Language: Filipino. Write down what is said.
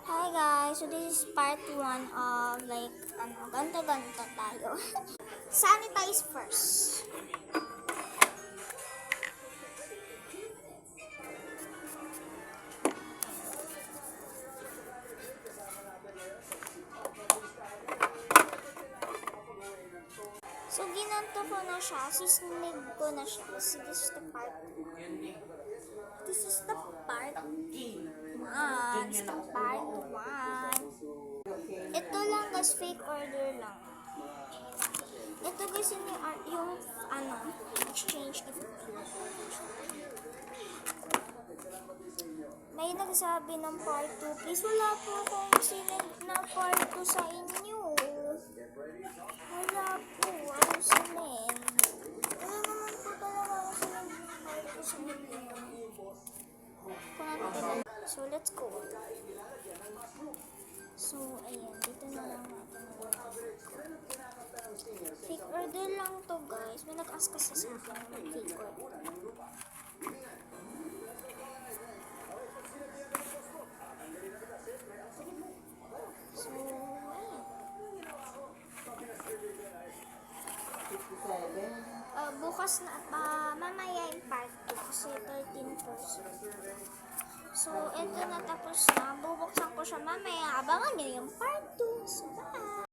Hi guys, so this is part 1 of ganto-ganto tayo. Sanitize first. So ginanto ko na siya, sisnig ko na siya kasi this is the part 1. This is the part 1. This is the part 1. Ito lang guys, fake order lang. Ito guys yung exchange gift. May nagsabi ng part 2. Please, wala po akong sinend na part 2 sa inyo. Wala po. Ano sinend? Wala naman po talaga ako sinend na part 2 sa inyo. So, let's go. So, ayan. Dito na lang natin. Fake order lang to guys. May nag-ask kasi sa akin ng fake order. So, ayan. Bukas na, mamaya yung part 2 kasi 13%. So, ito na tapos na. Bubuksan ko siya mamaya. Abangan nyo yung part 2. So, bye!